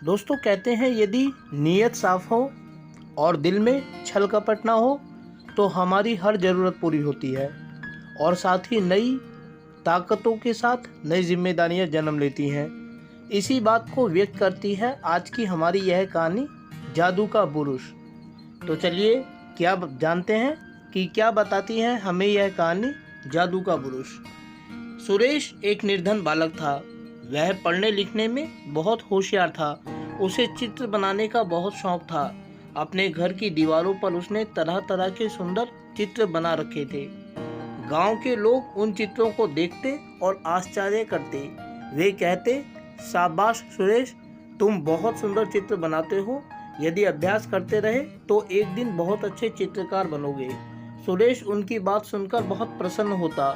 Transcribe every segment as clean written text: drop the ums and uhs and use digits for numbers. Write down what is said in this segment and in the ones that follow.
दोस्तों कहते हैं यदि नीयत साफ हो और दिल में छल कपट ना हो तो हमारी हर ज़रूरत पूरी होती है और साथ ही नई ताकतों के साथ नई जिम्मेदारियां जन्म लेती हैं। इसी बात को व्यक्त करती है आज की हमारी यह कहानी, जादू का बुरुश। तो चलिए क्या जानते हैं कि क्या बताती है हमें यह कहानी, जादू का बुरुश। सुरेश एक निर्धन बालक था। वह पढ़ने लिखने में बहुत होशियार था। उसे चित्र बनाने का बहुत शौक था। अपने घर की दीवारों पर उसने तरह तरह के सुंदर चित्र बना रखे थे। गांव के लोग उन चित्रों को देखते और आश्चर्य करते। वे कहते, शाबाश सुरेश, तुम बहुत सुंदर चित्र बनाते हो। यदि अभ्यास करते रहे तो एक दिन बहुत अच्छे चित्रकार बनोगे। सुरेश उनकी बात सुनकर बहुत प्रसन्न होता।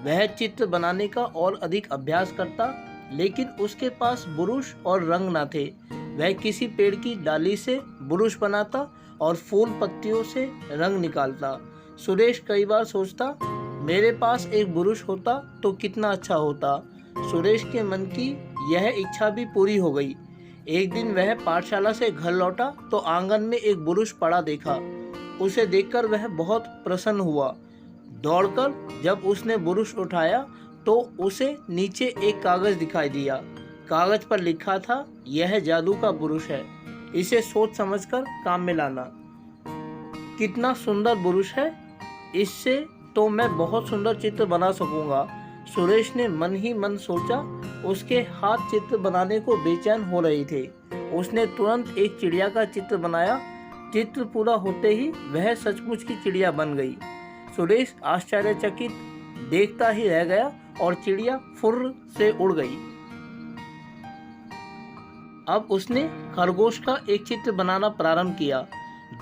वह चित्र बनाने का और अधिक अभ्यास करता, लेकिन उसके पास बुरुश और रंग न थे। वह किसी पेड़ की डाली से बुरुश बनाता और फूल पत्तियों से रंग निकालता। सुरेश कई बार सोचता, मेरे पास एक बुरुश होता तो कितना अच्छा होता। सुरेश के मन की यह इच्छा भी पूरी हो गई। एक दिन वह पाठशाला से घर लौटा तो आंगन में एक बुरुश पड़ा देखा। उसे देखकर वह बहुत प्रसन्न हुआ। दौड़कर जब उसने बुरुश उठाया तो उसे नीचे एक कागज दिखाई दिया। कागज पर लिखा था, यह जादू का बुरुश है, इसे सोच समझकर काम में लाना। कितना सुंदर बुरुश है, इससे तो मैं बहुत सुंदर चित्र बना सकूंगा। सुरेश ने मन ही मन सोचा। उसके हाथ चित्र बनाने को बेचैन हो रहे थे। उसने तुरंत एक चिड़िया का चित्र बनाया। चित्र पूरा होते ही वह सचमुच की चिड़िया बन गई। सुरेश आश्चर्यचकित देखता ही रह गया और चिड़िया फुर्र से उड़ गई। अब उसने खरगोश का एक चित्र बनाना प्रारंभ किया।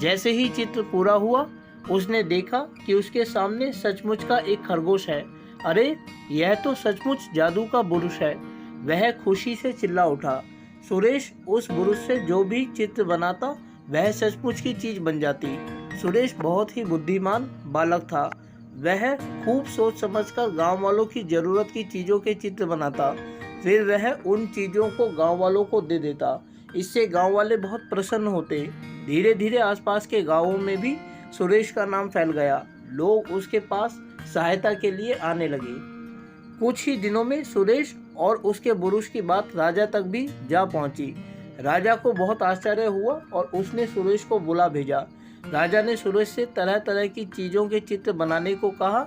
जैसे ही चित्र पूरा हुआ, उसने देखा कि उसके सामने सचमुच का एक खरगोश है। अरे, यह तो सचमुच जादू का बुरुश है। वह खुशी से चिल्ला उठा। सुरेश उस बुरुश से जो भी चित्र बनाता वह सचमुच की चीज बन जाती। सुरेश बहुत ही बुद्धिमान बालक था। वह खूब सोच समझकर गांव वालों की जरूरत की चीजों के चित्र बनाता। फिर वह उन चीजों को गांव वालों को दे देता। इससे गांव वाले बहुत प्रसन्न होते। धीरे धीरे आसपास के गांवों में भी सुरेश का नाम फैल गया। लोग उसके पास सहायता के लिए आने लगे। कुछ ही दिनों में सुरेश और उसके बुरुश की बात राजा तक भी जा पहुंची। राजा को बहुत आश्चर्य हुआ और उसने सुरेश को बुला भेजा। राजा ने सुरेश से तरह तरह की चीज़ों के चित्र बनाने को कहा।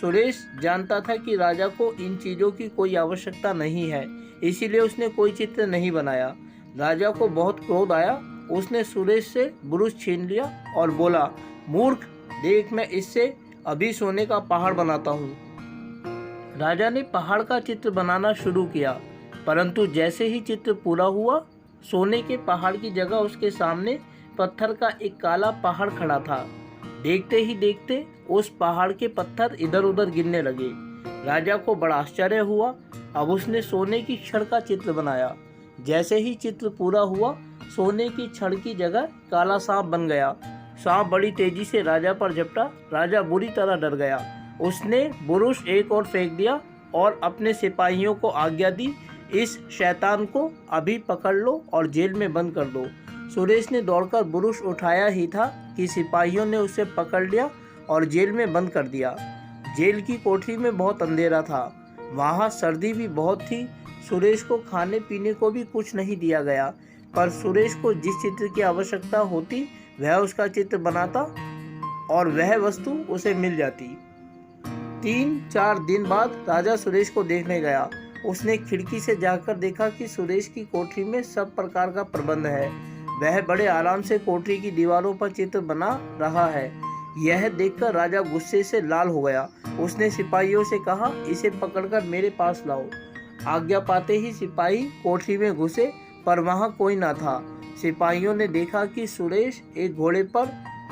सुरेश जानता था कि राजा को इन चीज़ों की कोई आवश्यकता नहीं है, इसीलिए उसने कोई चित्र नहीं बनाया। राजा को बहुत क्रोध आया। उसने सुरेश से बुरुश छीन लिया और बोला, मूर्ख, देख मैं इससे अभी सोने का पहाड़ बनाता हूँ। राजा ने पहाड़ का चित्र बनाना शुरू किया, परंतु जैसे ही चित्र पूरा हुआ, सोने के पहाड़ की जगह उसके सामने पत्थर का एक काला पहाड़ खड़ा था। देखते ही देखते उस पहाड़ के पत्थर इधर उधर गिरने लगे। राजा को बड़ा आश्चर्य हुआ। अब उसने सोने की छड़ का चित्र बनाया। जैसे ही चित्र पूरा हुआ, सोने की छड़ की जगह काला सांप बन गया। सांप बड़ी तेजी से राजा पर झपटा। राजा बुरी तरह डर गया। उसने बुरुश एक और फेंक दिया और अपने सिपाहियों को आज्ञा दी, इस शैतान को अभी पकड़ लो और जेल में बंद कर दो। सुरेश ने दौड़कर बुरुश उठाया ही था कि सिपाहियों ने उसे पकड़ लिया और जेल में बंद कर दिया। जेल की कोठरी में बहुत अंधेरा था। वहाँ सर्दी भी बहुत थी। सुरेश को खाने पीने को भी कुछ नहीं दिया गया, पर सुरेश को जिस चित्र की आवश्यकता होती वह उसका चित्र बनाता और वह वस्तु उसे मिल जाती। 3-4 दिन बाद राजा सुरेश को देखने गया। उसने खिड़की से जाकर देखा कि सुरेश की कोठरी में सब प्रकार का प्रबंध है। वह बड़े आराम से कोठरी की दीवारों पर चित्र बना रहा है। यह देखकर राजा गुस्से से लाल हो गया। उसने सिपाहियों से कहा, इसे पकड़कर मेरे पास लाओ। आज्ञा पाते ही सिपाही कोठरी में घुसे, पर वहाँ कोई न था। सिपाहियों ने देखा कि सुरेश एक घोड़े पर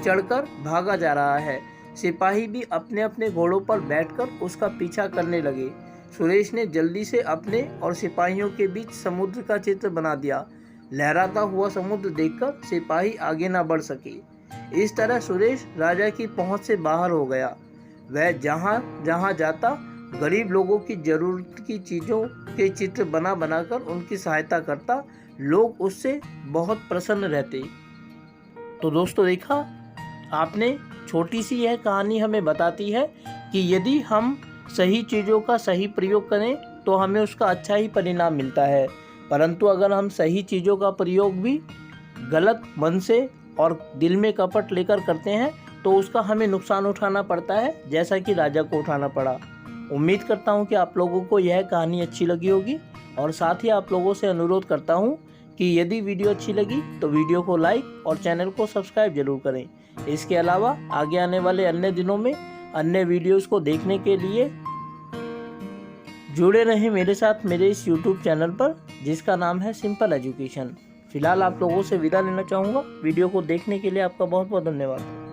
चढ़कर भागा जा रहा है। सिपाही भी अपने अपने घोड़ों पर बैठकर उसका पीछा करने लगे। सुरेश ने जल्दी से अपने और सिपाहियों के बीच समुद्र का चित्र बना दिया। लहराता हुआ समुद्र देखकर सिपाही आगे न बढ़ सके। इस तरह सुरेश राजा की पहुंच से बाहर हो गया। वह जहां जहां जाता गरीब लोगों की जरूरत की चीज़ों के चित्र बना बनाकर उनकी सहायता करता। लोग उससे बहुत प्रसन्न रहते। तो दोस्तों देखा आपने, छोटी सी यह कहानी हमें बताती है कि यदि हम सही चीज़ों का सही प्रयोग करें तो हमें उसका अच्छा ही परिणाम मिलता है, परंतु अगर हम सही चीज़ों का प्रयोग भी गलत मन से और दिल में कपट लेकर करते हैं तो उसका हमें नुकसान उठाना पड़ता है, जैसा कि राजा को उठाना पड़ा। उम्मीद करता हूँ कि आप लोगों को यह कहानी अच्छी लगी होगी, और साथ ही आप लोगों से अनुरोध करता हूँ कि यदि वीडियो अच्छी लगी तो वीडियो को लाइक और चैनल को सब्सक्राइब जरूर करें। इसके अलावा आगे आने वाले अन्य दिनों में अन्य वीडियोस को देखने के लिए जुड़े रहें मेरे साथ मेरे इस YouTube चैनल पर, जिसका नाम है सिंपल एजुकेशन। फिलहाल आप लोगों से विदा लेना चाहूँगा। वीडियो को देखने के लिए आपका बहुत बहुत धन्यवाद।